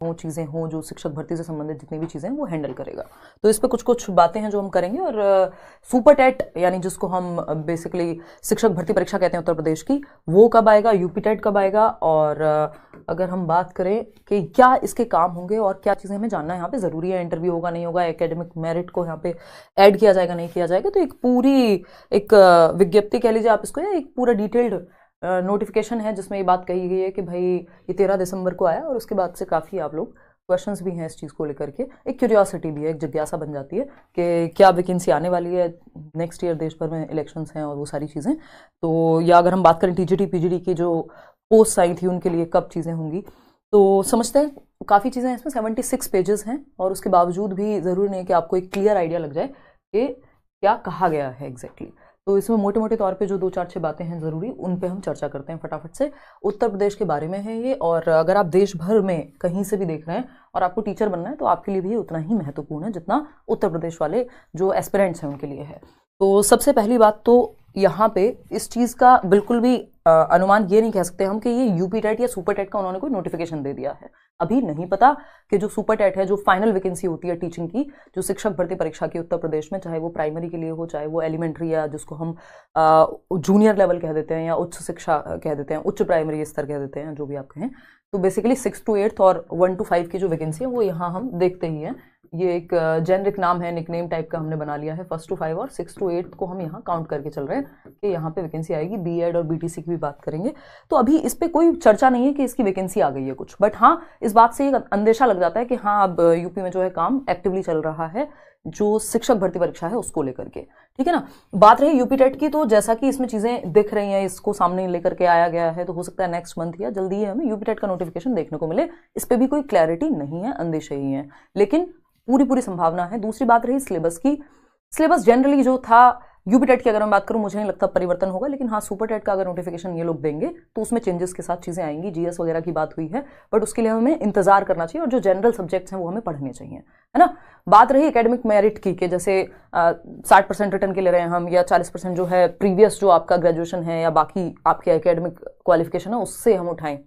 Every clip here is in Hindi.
वो चीज़ें हों जो शिक्षक भर्ती से संबंधित जितनी भी चीज़ें हैं वो हैंडल करेगा। तो इस पे कुछ कुछ बातें हैं जो हम करेंगे। और सुपर टेट यानी जिसको हम बेसिकली शिक्षक भर्ती परीक्षा कहते हैं उत्तर प्रदेश की, वो कब आएगा, यूपी टेट कब आएगा, और अगर हम बात करें कि क्या इसके काम होंगे और क्या चीज़ें हमें जानना यहाँ पे ज़रूरी है, इंटरव्यू होगा नहीं होगा, एकेडमिक मेरिट को यहाँ पे ऐड किया जाएगा नहीं किया जाएगा, तो एक पूरी एक विज्ञप्ति कह लीजिए आप इसको, या एक पूरा डिटेल्ड नोटिफिकेशन है जिसमें ये बात कही गई है कि भाई ये 13 दिसंबर को आया। और उसके बाद से काफ़ी आप लोग क्वेश्चंस भी हैं इस चीज़ को लेकर के, एक क्यूरियोसिटी भी है, एक जिज्ञासा बन जाती है कि क्या वैकेंसी आने वाली है नेक्स्ट ईयर, देश भर में इलेक्शंस हैं और वो सारी चीज़ें। तो या अगर हम बात करें टीजीटी पीजीडी की जो पोस्ट आई थी उनके लिए कब चीज़ें होंगी, तो समझते हैं काफ़ी चीज़ें इसमें 76 पेजेस हैं। और उसके बावजूद भी ज़रूरी नहीं कि आपको एक क्लियर आइडिया लग जाए कि क्या कहा गया है एग्जैक्टली। तो इसमें मोटे मोटे तौर पे जो 2-4-6 बातें हैं ज़रूरी, उन पे हम चर्चा करते हैं फटाफट से। उत्तर प्रदेश के बारे में है ये, और अगर आप देश भर में कहीं से भी देख रहे हैं और आपको टीचर बनना है तो आपके लिए भी उतना ही महत्वपूर्ण है जितना उत्तर प्रदेश वाले जो एस्पिरेंट्स हैं उनके लिए है। तो सबसे पहली बात तो यहाँ पे इस चीज़ का बिल्कुल भी अनुमान ये नहीं कह सकते हम कि ये यूपी टेट या सुपर टेट का उन्होंने कोई नोटिफिकेशन दे दिया है। अभी नहीं पता कि जो सुपर टेट है, जो फाइनल वैकेंसी होती है टीचिंग की, जो शिक्षक भर्ती परीक्षा की उत्तर प्रदेश में, चाहे वो प्राइमरी के लिए हो, चाहे वो एलिमेंट्री या जिसको हम जूनियर लेवल कह देते हैं या उच्च शिक्षा कह देते हैं, उच्च प्राइमरी स्तर कह देते हैं, जो भी आप कहें, तो बेसिकली 6 to 8 और 1 to 5 की जो वैकेंसी है वो यहाँ हम देखते ही हैं। ये एक जेनरिक नाम है, निकनेम टाइप का हमने बना लिया है। 1 to 5 और 6 to 8 को हम यहाँ काउंट करके चल रहे हैं कि यहाँ पे वैकेंसी आएगी। बीएड और बीटीसी की भी बात करेंगे, तो अभी इस पे कोई चर्चा नहीं है कि इसकी वैकेंसी आ गई है कुछ, बट हाँ इस बात से एक अंदेशा लग जाता है कि हाँ अब यूपी में जो है काम एक्टिवली चल रहा है जो शिक्षक भर्ती परीक्षा है उसको लेकर के, ठीक है ना। बात रही यूपी टेट की, तो जैसा कि इसमें चीजें दिख रही हैं, इसको सामने लेकर के आया गया है, तो हो सकता है नेक्स्ट मंथ या जल्दी ही हमें यूपी टेट का नोटिफिकेशन देखने को मिले। इस पे भी कोई क्लैरिटी नहीं है, अंदेशे ही है, लेकिन पूरी संभावना है। दूसरी बात रही सिलेबस की। सिलेबस जनरली जो था यूपी टेट की अगर मैं बात करूं, मुझे नहीं लगता परिवर्तन होगा, लेकिन हाँ सुपर टेट का अगर नोटिफिकेशन ये लोग देंगे तो उसमें चेंजेस के साथ चीजें आएंगी। जीएस वगैरह की बात हुई है, बट उसके लिए हमें इंतजार करना चाहिए और जो जनरल सब्जेक्ट्स हैं वो हमें पढ़ने चाहिए, है ना। बात रही एकेडमिक मेरिट की कि जैसे 60% रिटर्न के ले रहे हैं हम, या 40% जो है प्रीवियस जो आपका ग्रेजुएशन है या बाकी आपके एकेडमिक क्वालिफिकेशन है उससे हम उठाएं।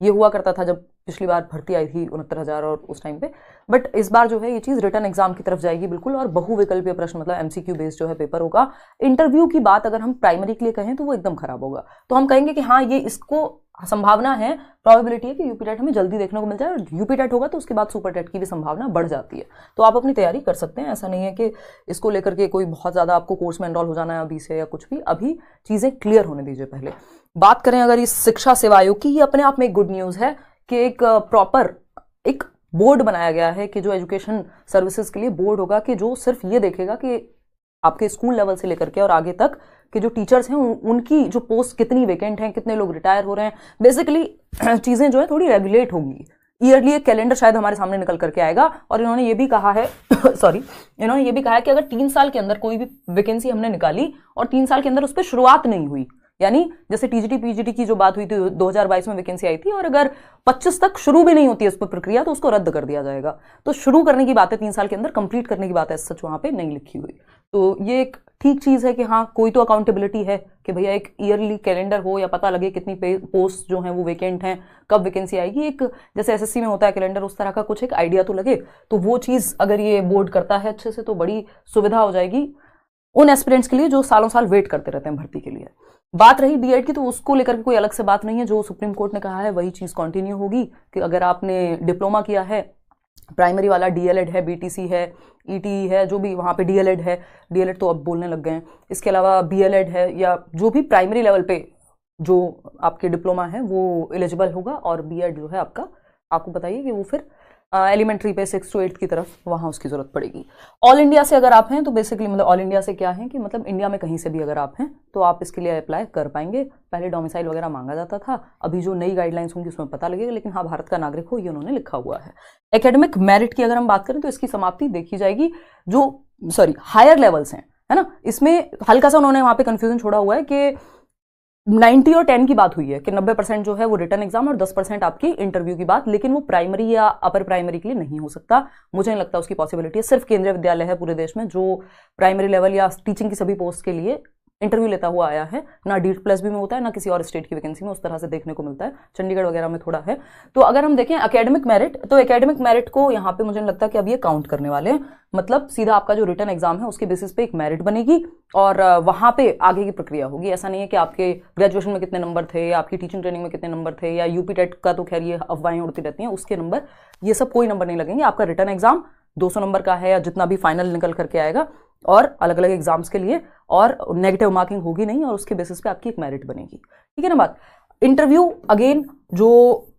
ये हुआ करता था जब पिछली बार भर्ती आई थी 69,000 और उस टाइम पे, बट इस बार जो है ये चीज़ रिटर्न एग्जाम की तरफ जाएगी बिल्कुल, और बहुविकल्पीय प्रश्न मतलब एमसीक्यू बेस्ड जो है पेपर होगा। इंटरव्यू की बात अगर हम प्राइमरी के लिए कहें तो वो एकदम खराब होगा, तो हम कहेंगे कि हाँ ये इसको संभावना है, प्रोबेबिलिटी है कि यूपी टेट हमें जल्दी देखने को मिल जाए, और यूपी टेट होगा तो उसके बाद सुपर टेट की भी संभावना बढ़ जाती है। तो आप अपनी तैयारी कर सकते हैं, ऐसा नहीं है कि इसको लेकर के कोई बहुत ज़्यादा आपको कोर्स में एनरोल हो जाना है अभी से या कुछ भी, अभी चीज़ें क्लियर होने दीजिए पहले। बात करें अगर इस शिक्षा सेवा आयोग की, ये अपने आप में एक गुड न्यूज़ है कि एक प्रॉपर एक बोर्ड बनाया गया है कि जो एजुकेशन सर्विसेज के लिए बोर्ड होगा कि जो सिर्फ ये देखेगा कि आपके स्कूल लेवल से लेकर के और आगे तक कि जो टीचर्स हैं उनकी जो पोस्ट कितनी वैकेंट हैं, कितने लोग रिटायर हो रहे हैं, बेसिकली चीज़ें जो है थोड़ी रेगुलेट होंगी। ईयरली एक कैलेंडर शायद हमारे सामने निकल करके आएगा, और इन्होंने ये भी कहा है इन्होंने ये भी कहा है कि अगर 3 साल के अंदर कोई भी वैकेंसी हमने निकाली और 3 साल के अंदर उस पर शुरुआत नहीं हुई, यानी जैसे टीजीटी पीजीटी की जो बात हुई थी 2022 में वैकेंसी आई थी, और अगर 25 तक शुरू भी नहीं होती है उस पर प्रक्रिया तो उसको रद्द कर दिया जाएगा। तो शुरू करने की बात है 3 साल के अंदर, कंप्लीट करने की बात है सच वहां पे नहीं लिखी हुई। तो ये एक ठीक चीज है कि हाँ कोई तो अकाउंटेबिलिटी है कि भैया एक ईयरली कैलेंडर हो या पता लगे कितनी पोस्ट जो हैं वो वैकेंट हैं, कब वैकेंसी आएगी, एक जैसे एसएससी में होता है कैलेंडर उस तरह का कुछ एक आइडिया तो लगे। तो वो चीज अगर ये बोर्ड करता है अच्छे से तो बड़ी सुविधा हो जाएगी उन एस्पिरेंट्स के लिए जो सालों साल वेट करते रहते हैं भर्ती के लिए। बात रही बीएड की, तो उसको लेकर के कोई अलग से बात नहीं है, जो सुप्रीम कोर्ट ने कहा है वही चीज़ कंटिन्यू होगी कि अगर आपने डिप्लोमा किया है, प्राइमरी वाला डीएलएड है, बीटीसी है, ईटी है, जो भी वहाँ पे डीएलएड है, डीएलएड तो अब बोलने लग गए हैं, इसके अलावा बीएलएड है, या जो भी प्राइमरी लेवल पे जो आपके डिप्लोमा है वो एलिजिबल होगा, और बीएड जो है आपका, आपको बताइए कि वो फिर एलिमेंट्री पे 6 to 8 की तरफ वहाँ उसकी जरूरत पड़ेगी। ऑल इंडिया से अगर आप हैं तो बेसिकली मतलब ऑल इंडिया से क्या है कि मतलब इंडिया में कहीं से भी अगर आप हैं तो आप इसके लिए अप्लाई कर पाएंगे। पहले डोमिसाइल वगैरह मांगा जाता था, अभी जो नई गाइडलाइंस होंगी उसमें पता लगेगा, लेकिन हाँ भारत का नागरिक हो ये उन्होंने लिखा हुआ है। एकेडमिक मेरिट की अगर हम बात करें तो इसकी समाप्ति देखी जाएगी जो हायर लेवल्स हैं, है ना। इसमें हल्का सा उन्होंने वहाँ पे कंफ्यूजन छोड़ा हुआ है कि 90 और 10 की बात हुई है कि 90% जो है वो रिटर्न एग्जाम और 10% आपकी इंटरव्यू की बात, लेकिन वो प्राइमरी या अपर प्राइमरी के लिए नहीं हो सकता। मुझे नहीं लगता उसकी पॉसिबिलिटी है। सिर्फ केंद्रीय विद्यालय है पूरे देश में जो प्राइमरी लेवल या टीचिंग की सभी पोस्ट के लिए इंटरव्यू लेता हुआ आया है, ना DSSB में होता है, ना किसी और स्टेट की वैकेंसी में उस तरह से देखने को मिलता है, चंडीगढ़ वगैरह में थोड़ा है। तो अगर हम देखें एकेडमिक मेरिट, तो एकेडमिक मेरिट को यहाँ पे मुझे नहीं लगता कि अब ये काउंट करने वाले हैं, मतलब सीधा आपका जो रिटन एग्जाम है उसके बेसिस पे एक मेरिट बनेगी और वहां पे आगे की प्रक्रिया होगी। ऐसा नहीं है कि आपके ग्रेजुएशन में कितने नंबर थे या आपकी टीचिंग ट्रेनिंग में कितने नंबर थे या यूपी टेट का तो खैर ये अफवाहें उड़ती रहती हैं, उसके नंबर, ये सब कोई नंबर नहीं लगेंगे। आपका रिटन एग्जाम 200 नंबर का है या जितना भी फाइनल निकल करके आएगा, और अलग अलग एग्जाम्स के लिए, और नेगेटिव मार्किंग होगी नहीं, और उसके बेसिस पे आपकी एक मेरिट बनेगी। ठीक है ना बात। इंटरव्यू अगेन जो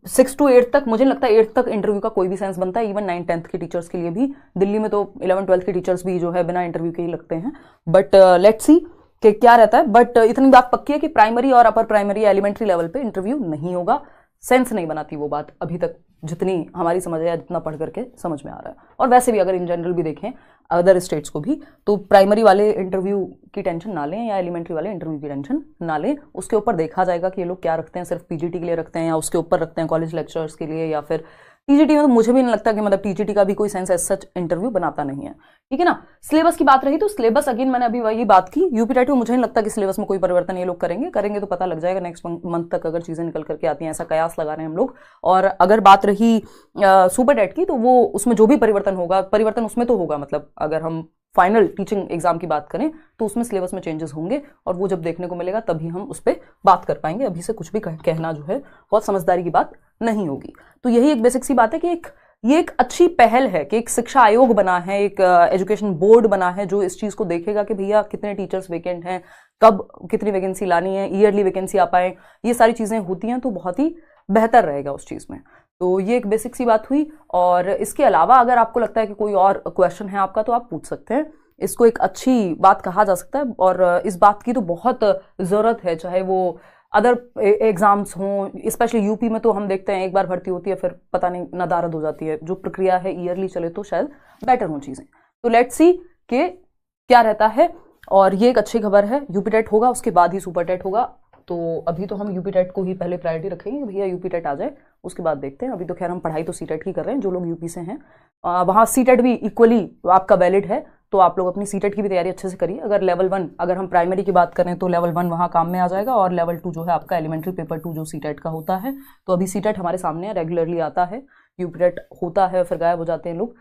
6 to 8 तक, मुझे नहीं लगता 8 तक इंटरव्यू का कोई भी सेंस बनता है, इवन 9-10th के टीचर्स के लिए भी। दिल्ली में तो 11-12th के टीचर्स भी जो है बिना इंटरव्यू के ही लगते हैं, बट लेट्स सी कि क्या रहता है। बट इतनी बात पक्की है कि प्राइमरी और अपर प्राइमरी एलिमेंट्री लेवल पे इंटरव्यू नहीं होगा। सेंस नहीं बनाती वो बात अभी तक, जितनी हमारी समझ है या जितना पढ़ करके समझ में आ रहा है। और वैसे भी अगर इन जनरल भी देखें अदर स्टेट्स को भी, तो प्राइमरी वाले इंटरव्यू की टेंशन ना लें या एलिमेंट्री वाले इंटरव्यू की टेंशन ना लें। उसके ऊपर देखा जाएगा कि ये लोग क्या रखते हैं, सिर्फ पीजीटी के लिए रखते हैं या उसके ऊपर रखते हैं कॉलेज लेक्चरर्स के लिए, या फिर टीजीटी में तो मुझे भी नहीं लगता कि मतलब टीजीटी का भी कोई सेंस एज सच इंटरव्यू बनाता नहीं है। ठीक है ना। सिलेबस की बात रही तो सिलेबस अगेन मैंने अभी वही बात की, यूपी टेट में मुझे नहीं लगता कि सिलेबस में कोई परिवर्तन ये लोग करेंगे तो पता लग जाएगा नेक्स्ट मंथ तक अगर चीजें निकल करके आती हैं, ऐसा कयास लगा रहे हैं हम लोग। और अगर बात रही सुपर टेट की, तो वो उसमें जो भी परिवर्तन होगा, परिवर्तन उसमें तो होगा, मतलब अगर हम फाइनल टीचिंग एग्जाम की बात करें तो उसमें सिलेबस में चेंजेस होंगे, और वो जब देखने को मिलेगा तभी हम उस पर बात कर पाएंगे। अभी से कुछ भी कहना जो है बहुत समझदारी की बात नहीं होगी। तो यही एक बेसिक सी बात है कि ये एक अच्छी पहल है कि एक शिक्षा आयोग बना है, एक एजुकेशन बोर्ड बना है जो इस चीज को देखेगा कि भैया कितने टीचर्स वेकेंट हैं, कब कितनी वैकेंसी लानी है, ईयरली वैकेंसी आ पाए, ये सारी चीजें होती हैं तो बहुत ही बेहतर रहेगा उस चीज में। तो ये एक बेसिक सी बात हुई। और इसके अलावा अगर आपको लगता है कि कोई और क्वेश्चन है आपका तो आप पूछ सकते हैं, इसको एक अच्छी बात कहा जा सकता है। और इस बात की तो बहुत जरूरत है, चाहे वो अदर एग्जाम्स हों, स्पेशली यूपी में तो हम देखते हैं एक बार भर्ती होती है फिर पता नहीं नदारद हो जाती है। जो प्रक्रिया है ईयरली चले तो शायद बेटर हो चीजें। तो लेट्स सी कि क्या रहता है। और ये एक अच्छी खबर है, यूपी टेट होगा उसके बाद ही सुपर टेट होगा। तो अभी तो हम यूपी टेट को ही पहले प्रायोरिटी रखेंगे, भैया यूपी टेट आ जाए उसके बाद देखते हैं। अभी तो खैर हम पढ़ाई तो सीटेट की कर रहे हैं, जो लोग यूपी से हैं वहाँ सीटेट भी इक्वली आपका वैलिड है, तो आप लोग अपनी सीटेट की भी तैयारी अच्छे से करिए। अगर लेवल 1 अगर हम प्राइमरी की बात करें तो लेवल 1 वहाँ काम में आ जाएगा, और लेवल 2 जो है आपका एलिमेंट्री पेपर 2 जो सीटेट का होता है। तो अभी सीटेट हमारे सामने है, रेगुलरली आता है, यूपी टेट होता है फिर गायब हो जाते हैं लोग,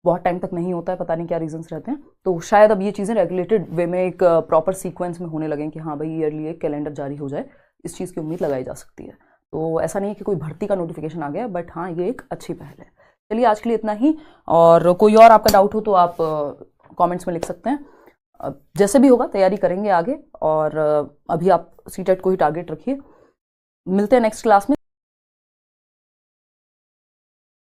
बहुत टाइम तक नहीं होता है, पता नहीं क्या रीजंस रहते हैं। तो शायद अब ये चीज़ें रेगुलेटेड वे में एक प्रॉपर सीक्वेंस में होने लगें कि हाँ भाई ईयरली एक कैलेंडर जारी हो जाए, इस चीज़ की उम्मीद लगाई जा सकती है। तो ऐसा नहीं है कि कोई भर्ती का नोटिफिकेशन आ गया, बट हाँ ये एक अच्छी पहल है। चलिए आज के लिए इतना ही, और कोई और आपका डाउट हो तो आप कमेंट्स में लिख सकते हैं। जैसे भी होगा तैयारी करेंगे आगे, और अभी आप सीटेट को ही टारगेट रखिए। मिलते हैं नेक्स्ट क्लास में।